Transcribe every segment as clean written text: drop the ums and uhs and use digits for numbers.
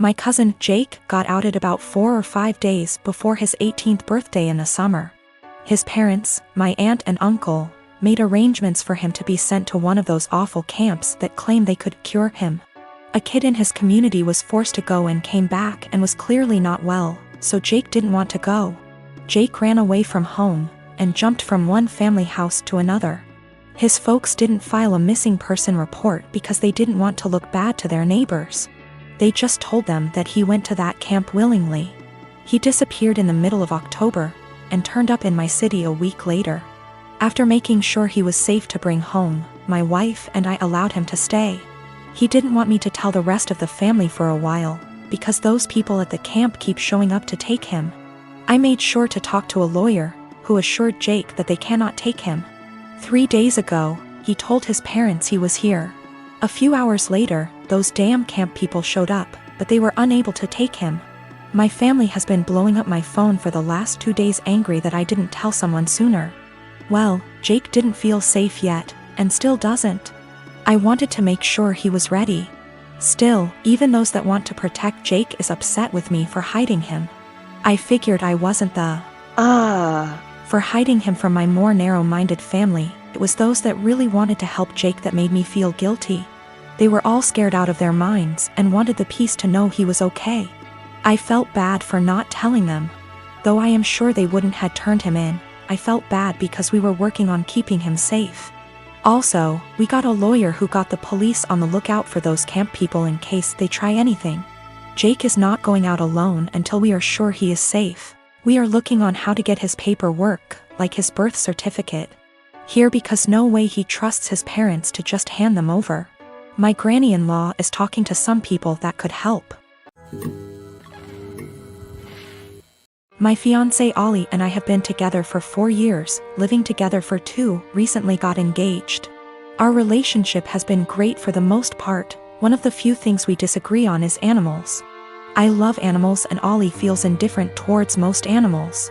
My cousin, Jake, got outed about 4 or 5 days before his 18th birthday in the summer. His parents, my aunt and uncle, made arrangements for him to be sent to one of those awful camps that claim they could cure him. A kid in his community was forced to go and came back and was clearly not well, so Jake didn't want to go. Jake ran away from home and jumped from one family house to another. His folks didn't file a missing person report because they didn't want to look bad to their neighbors. They just told them that he went to that camp willingly. He disappeared in the middle of October and turned up in my city a week later. After making sure he was safe to bring home, my wife and I allowed him to stay. He didn't want me to tell the rest of the family for a while, because those people at the camp keep showing up to take him. I made sure to talk to a lawyer, who assured Jake that they cannot take him. 3 days ago, he told his parents he was here. A few hours later, those damn camp people showed up, but they were unable to take him. My family has been blowing up my phone for the last 2 days, angry that I didn't tell someone sooner. Well, Jake didn't feel safe yet, and still doesn't. I wanted to make sure he was ready. Still, even those that want to protect Jake is upset with me for hiding him. I figured I wasn't the for hiding him from my more narrow-minded family. It was those that really wanted to help Jake that made me feel guilty. They were all scared out of their minds and wanted the peace to know he was okay. I felt bad for not telling them. Though I am sure they wouldn't had turned him in, I felt bad because we were working on keeping him safe. Also, we got a lawyer who got the police on the lookout for those camp people in case they try anything. Jake is not going out alone until we are sure he is safe. We are looking on how to get his paperwork, like his birth certificate, here because no way he trusts his parents to just hand them over. My granny-in-law is talking to some people that could help. My fiancé Ollie and I have been together for 4 years, living together for 2, recently got engaged. Our relationship has been great for the most part. One of the few things we disagree on is animals. I love animals and Ollie feels indifferent towards most animals.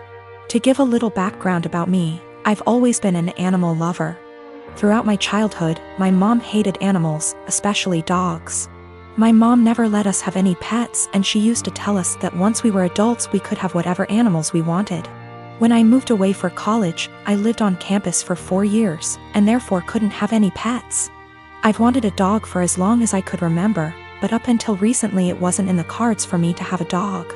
To give a little background about me, I've always been an animal lover. Throughout my childhood, my mom hated animals, especially dogs. My mom never let us have any pets, and she used to tell us that once we were adults we could have whatever animals we wanted. When I moved away for college, I lived on campus for 4 years, and therefore couldn't have any pets. I've wanted a dog for as long as I could remember, but up until recently it wasn't in the cards for me to have a dog.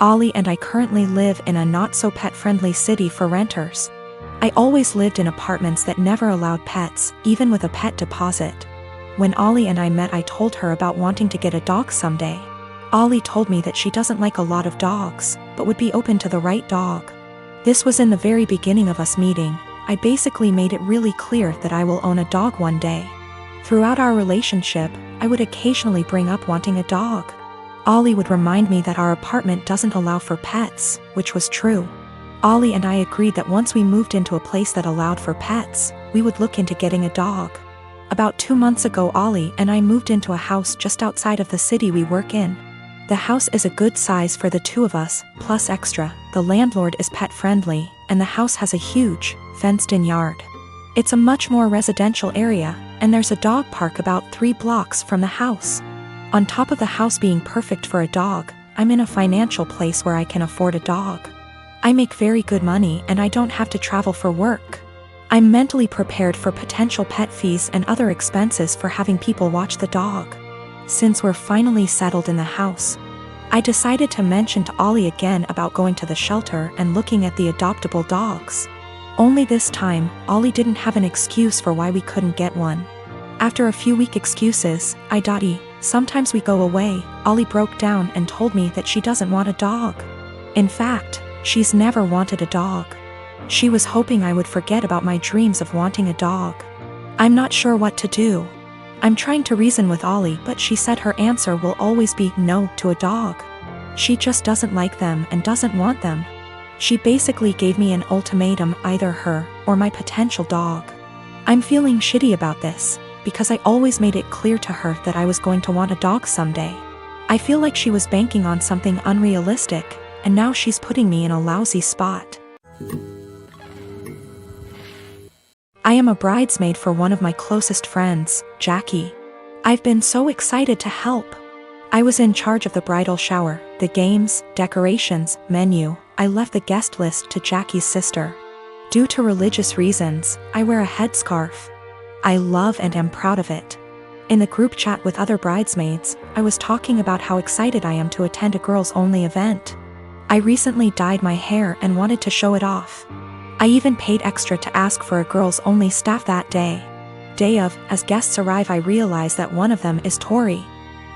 Ollie and I currently live in a not-so-pet-friendly city for renters. I always lived in apartments that never allowed pets, even with a pet deposit. When Ollie and I met, I told her about wanting to get a dog someday. Ollie told me that she doesn't like a lot of dogs, but would be open to the right dog. This was in the very beginning of us meeting. I basically made it really clear that I will own a dog one day. Throughout our relationship, I would occasionally bring up wanting a dog. Ollie would remind me that our apartment doesn't allow for pets, which was true. Ollie and I agreed that once we moved into a place that allowed for pets, we would look into getting a dog. About 2 months ago, Ollie and I moved into a house just outside of the city we work in. The house is a good size for the 2 of us, plus extra. The landlord is pet-friendly, and the house has a huge, fenced-in yard. It's a much more residential area, and there's a dog park about 3 blocks from the house. On top of the house being perfect for a dog, I'm in a financial place where I can afford a dog. I make very good money and I don't have to travel for work. I'm mentally prepared for potential pet fees and other expenses for having people watch the dog. Since we're finally settled in the house, I decided to mention to Ollie again about going to the shelter and looking at the adoptable dogs. Only this time, Ollie didn't have an excuse for why we couldn't get one. After a few weak excuses, sometimes we go away, Ollie broke down and told me that she doesn't want a dog. In fact, she's never wanted a dog. She was hoping I would forget about my dreams of wanting a dog. I'm not sure what to do. I'm trying to reason with Ollie, but she said her answer will always be no to a dog. She just doesn't like them and doesn't want them. She basically gave me an ultimatum, either her or my potential dog. I'm feeling shitty about this, because I always made it clear to her that I was going to want a dog someday. I feel like she was banking on something unrealistic, and now she's putting me in a lousy spot. I am a bridesmaid for one of my closest friends, Jackie. I've been so excited to help. I was in charge of the bridal shower, the games, decorations, menu. I left the guest list to Jackie's sister. Due to religious reasons, I wear a headscarf. I love and am proud of it. In the group chat with other bridesmaids, I was talking about how excited I am to attend a girls-only event. I recently dyed my hair and wanted to show it off. I even paid extra to ask for a girls-only staff that day. As guests arrive, I realize that one of them is Tori.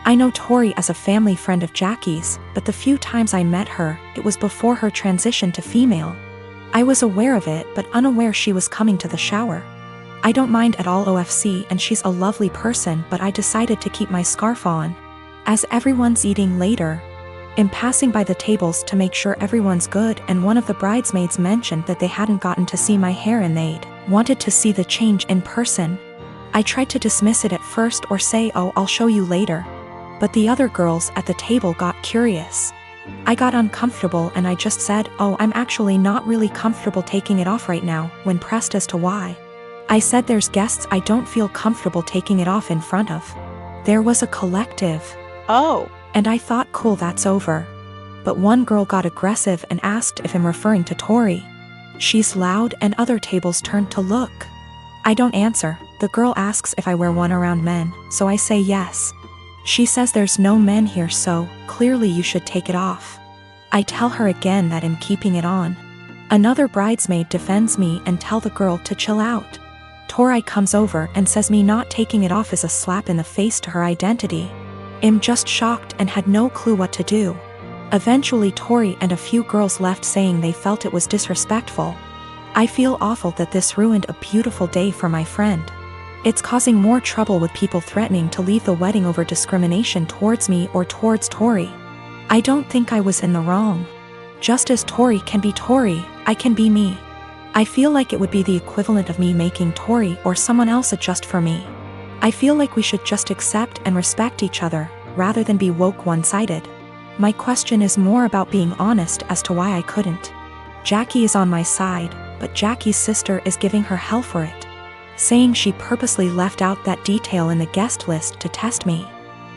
I know Tori as a family friend of Jackie's, but the few times I met her, it was before her transition to female. I was aware of it but unaware she was coming to the shower. I don't mind at all OFC and she's a lovely person, but I decided to keep my scarf on. As everyone's eating later, I'm passing by the tables to make sure everyone's good, and one of the bridesmaids mentioned that they hadn't gotten to see my hair and they'd wanted to see the change in person. I tried to dismiss it at first or say, "Oh, I'll show you later." But the other girls at the table got curious. I got uncomfortable and I just said, "Oh, I'm actually not really comfortable taking it off right now," when pressed as to why. I said there's guests I don't feel comfortable taking it off in front of. There was a collective "Oh," and I thought, cool, that's over. But one girl got aggressive and asked if I'm referring to Tori. She's loud and other tables turned to look. I don't answer. The girl asks if I wear one around men, so I say yes. She says there's no men here, so clearly you should take it off. I tell her again that I'm keeping it on. Another bridesmaid defends me and tell the girl to chill out. Tori comes over and says me not taking it off is a slap in the face to her identity. I'm just shocked and had no clue what to do. Eventually Tori and a few girls left saying they felt it was disrespectful. I feel awful that this ruined a beautiful day for my friend. It's causing more trouble with people threatening to leave the wedding over discrimination towards me or towards Tori. I don't think I was in the wrong. Just as Tori can be Tori, I can be me. I feel like it would be the equivalent of me making Tori or someone else adjust for me. I feel like we should just accept and respect each other, rather than be woke one-sided. My question is more about being honest as to why I couldn't. Jackie is on my side, but Jackie's sister is giving her hell for it, saying she purposely left out that detail in the guest list to test me.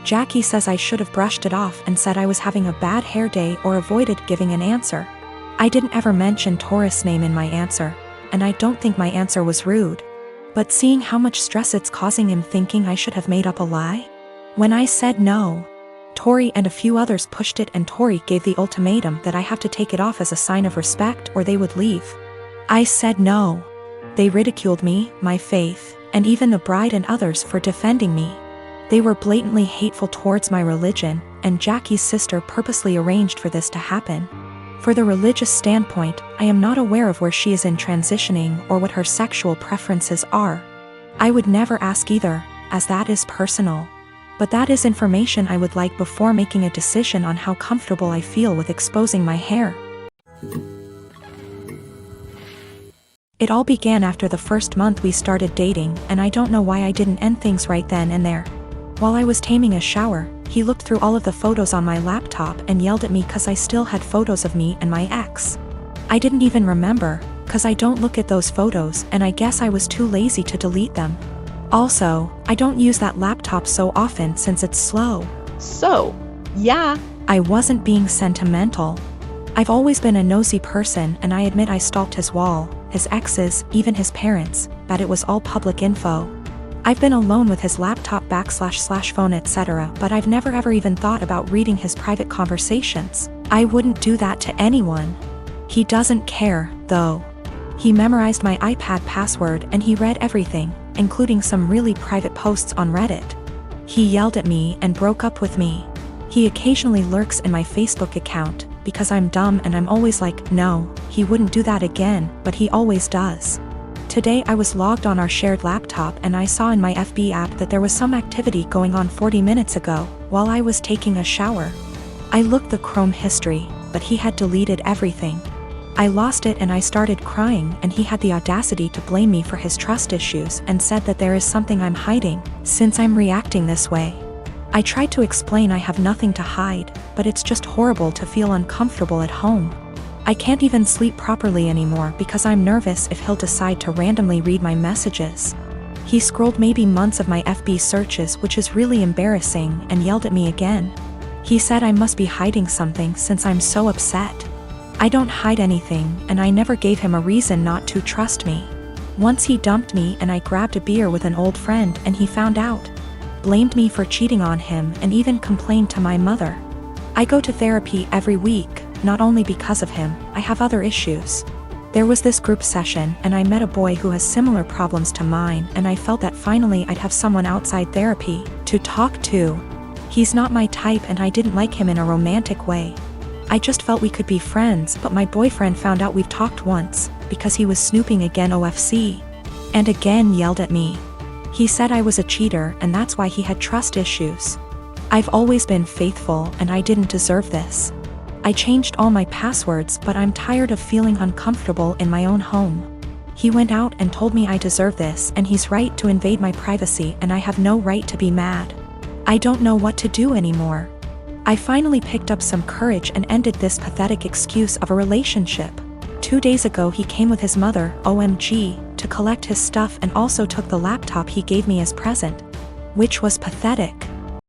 Jackie says I should have brushed it off and said I was having a bad hair day or avoided giving an answer. I didn't ever mention Taurus' name in my answer, and I don't think my answer was rude. But seeing how much stress it's causing him, thinking I should have made up a lie? When I said no, Tori and a few others pushed it, and Tori gave the ultimatum that I have to take it off as a sign of respect or they would leave. I said no. They ridiculed me, my faith, and even the bride and others for defending me. They were blatantly hateful towards my religion, and Jackie's sister purposely arranged for this to happen. For the religious standpoint, I am not aware of where she is in transitioning or what her sexual preferences are. I would never ask either, as that is personal. But that is information I would like before making a decision on how comfortable I feel with exposing my hair. It all began after the first month we started dating, and I don't know why I didn't end things right then and there. While I was taming a shower, he looked through all of the photos on my laptop and yelled at me cause I still had photos of me and my ex. I didn't even remember, cause I don't look at those photos, and I guess I was too lazy to delete them. Also, I don't use that laptop so often since it's slow. So, yeah. I wasn't being sentimental. I've always been a nosy person, and I admit I stalked his wall, his exes, even his parents, but it was all public info. I've been alone with his laptop / phone etc., but I've never ever even thought about reading his private conversations. I wouldn't do that to anyone. He doesn't care, though. He memorized my iPad password and he read everything, including some really private posts on Reddit. He yelled at me and broke up with me. He occasionally lurks in my Facebook account, because I'm dumb and I'm always like, no, he wouldn't do that again, but he always does. Today I was logged on our shared laptop and I saw in my FB app that there was some activity going on 40 minutes ago, while I was taking a shower. I looked the Chrome history, but he had deleted everything. I lost it and I started crying, and he had the audacity to blame me for his trust issues and said that there is something I'm hiding, since I'm reacting this way. I tried to explain I have nothing to hide, but it's just horrible to feel uncomfortable at home. I can't even sleep properly anymore because I'm nervous if he'll decide to randomly read my messages. He scrolled maybe months of my FB searches, which is really embarrassing, and yelled at me again. He said I must be hiding something since I'm so upset. I don't hide anything, and I never gave him a reason not to trust me. Once he dumped me and I grabbed a beer with an old friend and he found out. Blamed me for cheating on him and even complained to my mother. I go to therapy every week, not only because of him, I have other issues. There was this group session and I met a boy who has similar problems to mine, and I felt that finally I'd have someone outside therapy to talk to. He's not my type and I didn't like him in a romantic way. I just felt we could be friends, but my boyfriend found out we've talked once, because he was snooping again OFC. And again yelled at me. He said I was a cheater and that's why he had trust issues. I've always been faithful and I didn't deserve this. I changed all my passwords, but I'm tired of feeling uncomfortable in my own home. He went out and told me I deserve this, and he's right to invade my privacy and I have no right to be mad. I don't know what to do anymore. I finally picked up some courage and ended this pathetic excuse of a relationship. 2 days ago he came with his mother, OMG, to collect his stuff and also took the laptop he gave me as present. Which was pathetic.